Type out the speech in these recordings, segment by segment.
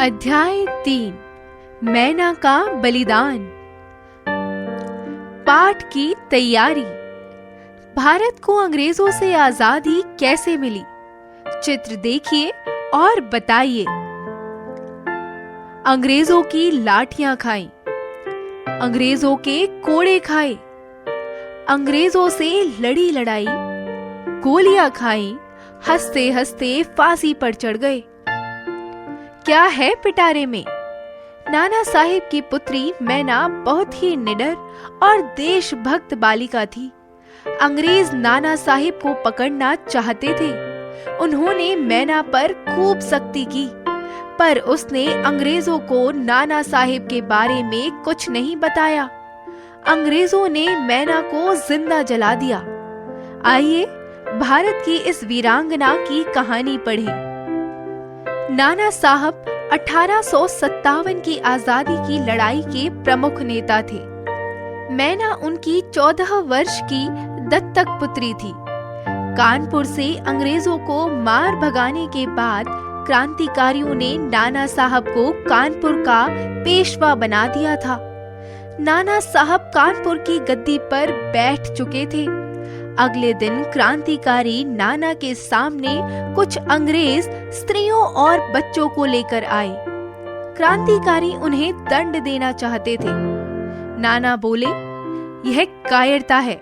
अध्याय 3 मैना का बलिदान। पाठ की तैयारी। भारत को अंग्रेजों से आजादी कैसे मिली, चित्र देखिए और बताइए। अंग्रेजों की लाठियां खाई, अंग्रेजों के कोड़े खाए, अंग्रेजों से लड़ी लड़ाई, गोलियां खाई, हंसते हंसते फांसी पर चढ़ गए। क्या है पिटारे में? नाना साहिब की पुत्री मैना बहुत ही निडर और देशभक्त बालिका थी। अंग्रेज नाना साहिब को पकड़ना चाहते थे। उन्होंने मैना पर खूब सख्ती की, पर उसने अंग्रेजों को नाना साहिब के बारे में कुछ नहीं बताया। अंग्रेजों ने मैना को जिंदा जला दिया। आइए भारत की इस वीरांगना की कहानी पढ़ें। नाना साहब 1857 की आजादी की लड़ाई के प्रमुख नेता थे। मैना उनकी 14 वर्ष की दत्तक पुत्री थी। कानपुर से अंग्रेजों को मार भगाने के बाद क्रांतिकारियों ने नाना साहब को कानपुर का पेशवा बना दिया था। नाना साहब कानपुर की गद्दी पर बैठ चुके थे। अगले दिन क्रांतिकारी नाना के सामने कुछ अंग्रेज स्त्रियों और बच्चों को लेकर आए। क्रांतिकारी उन्हें दंड देना चाहते थे। नाना बोले, यह कायरता है।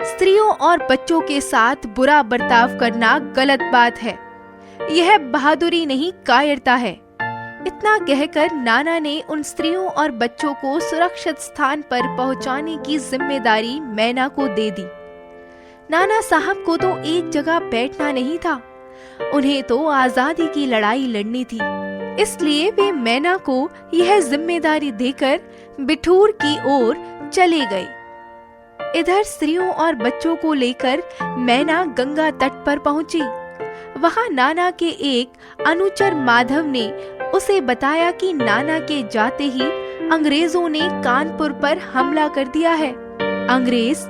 स्त्रियों और बच्चों के साथ बुरा बर्ताव करना गलत बात है। यह बहादुरी नहीं, कायरता है। इतना कहकर नाना ने उन स्त्रियों और बच्चों को सुरक्षित स्थान पर पहुंचाने की जिम्मेदारी मैना को दे दी। नाना साहब को तो एक जगह बैठना नहीं था, उन्हें तो आजादी की लड़ाई लड़नी थी। इसलिए वे मैना को यह जिम्मेदारी देकर बिठूर की ओर चले गए। इधर स्त्रियों और बच्चों को लेकर मैना गंगा तट पर पहुंची। वहां नाना के एक अनुचर माधव ने उसे बताया कि नाना के जाते ही अंग्रेजों ने कानपुर पर हमला कर दिया है। अंग्रेज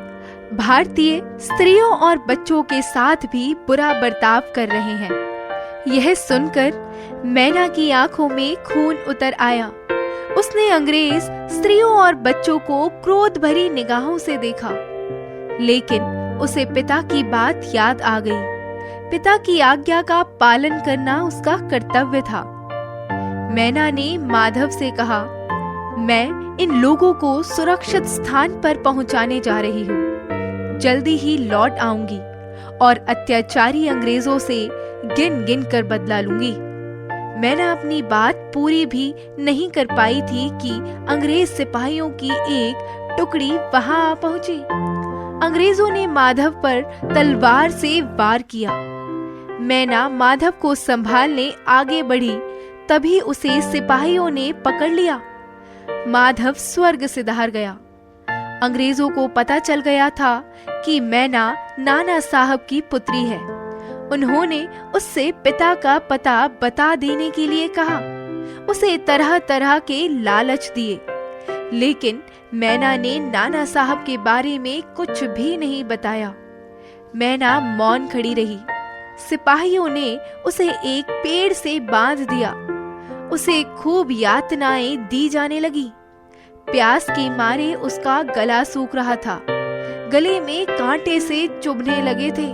भारतीय स्त्रियों और बच्चों के साथ भी बुरा बर्ताव कर रहे हैं। यह सुनकर मैना की आंखों में खून उतर आया। उसने अंग्रेज स्त्रियों और बच्चों को क्रोध भरी निगाहों से देखा, लेकिन उसे पिता की बात याद आ गई। पिता की आज्ञा का पालन करना उसका कर्तव्य था। मैना ने माधव से कहा, मैं इन लोगों को सुरक्षित स्थान पर पहुंचाने जा रही हूँ। जल्दी ही लौट आऊंगी और अत्याचारी अंग्रेजों से गिन गिन कर बदला लूंगी। मैंने अपनी बात पूरी भी नहीं कर पाई थी कि अंग्रेज सिपाहियों की एक टुकड़ी वहां आ पहुंची। अंग्रेजों ने माधव पर तलवार से वार किया। मैना माधव को संभालने आगे बढ़ी, तभी उसे सिपाहियों ने पकड़ लिया। माधव स्वर्ग सिधार गया। अंग्रेजों को पता चल गया था कि मैना नाना साहब की पुत्री है। उन्होंने उससे पिता का पता बता देने के लिए कहा। उसे तरह तरह के लालच दिए, लेकिन मैना ने नाना साहब के बारे में कुछ भी नहीं बताया। मैना मौन खड़ी रही। सिपाहियों ने उसे एक पेड़ से बांध दिया। उसे खूब यातनाएं दी जाने लगी। प्यास के मारे उसका गला सूख रहा था। गले में कांटे से चुभने लगे थे,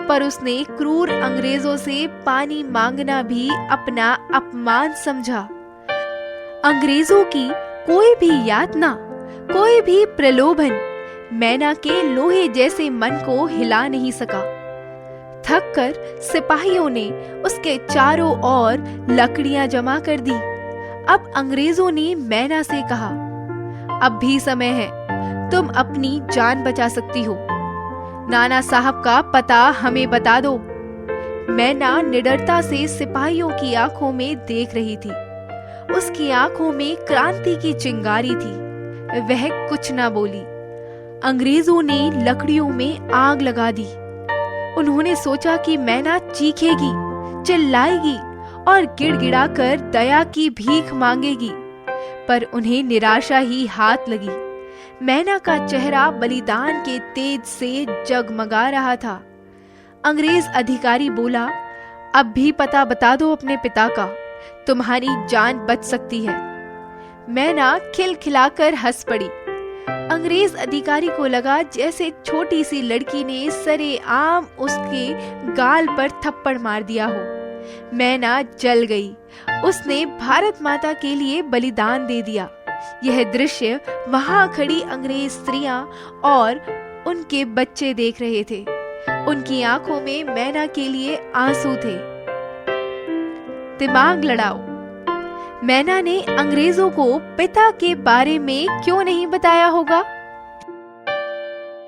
पर उसने क्रूर अंग्रेजों से पानी मांगना भी अपना अपमान समझा। अंग्रेजों की कोई भी यातना, कोई भी प्रलोभन मैना के लोहे जैसे मन को हिला नहीं सका। थक कर सिपाहियों ने उसके चारों ओर लकड़ियां जमा कर दी। अब अंग्रेजों ने मैना से कहा, अब भी समय है, तुम अपनी जान बचा सकती हो। नाना साहब का पता हमें बता दो। मैना निडरता से सिपाहियों की आंखों में देख रही थी। उसकी आंखों में क्रांति की चिंगारी थी। वह कुछ ना बोली। अंग्रेजों ने लकड़ियों में आग लगा दी। उन्होंने सोचा कि मैना चीखेगी, चिल्लाएगी और गिड़गिड़ाकर दया की भीख मांगेगी, पर उन्हें निराशा ही हाथ लगी। मैना का चेहरा बलिदान के तेज से जगमगा रहा था। अंग्रेज अधिकारी बोला, अब भी पता बता दो अपने पिता का। तुम्हारी जान बच सकती है। मैना खिलखिलाकर हंस पड़ी। अंग्रेज अधिकारी को लगा जैसे छोटी सी लड़की ने सरेआम उसके गाल पर थप्पड़ मार दिया हो। मैना जल गई। उसने भारत माता के लिए बलिदान दे दिया। यह दृश्य वहां खड़ी अंग्रेज स्त्रियां और उनके बच्चे देख रहे थे। उनकी आंखों में मैना के लिए आंसू थे। दिमाग लड़ाओ। मैना ने अंग्रेजों को पिता के बारे में क्यों नहीं बताया होगा?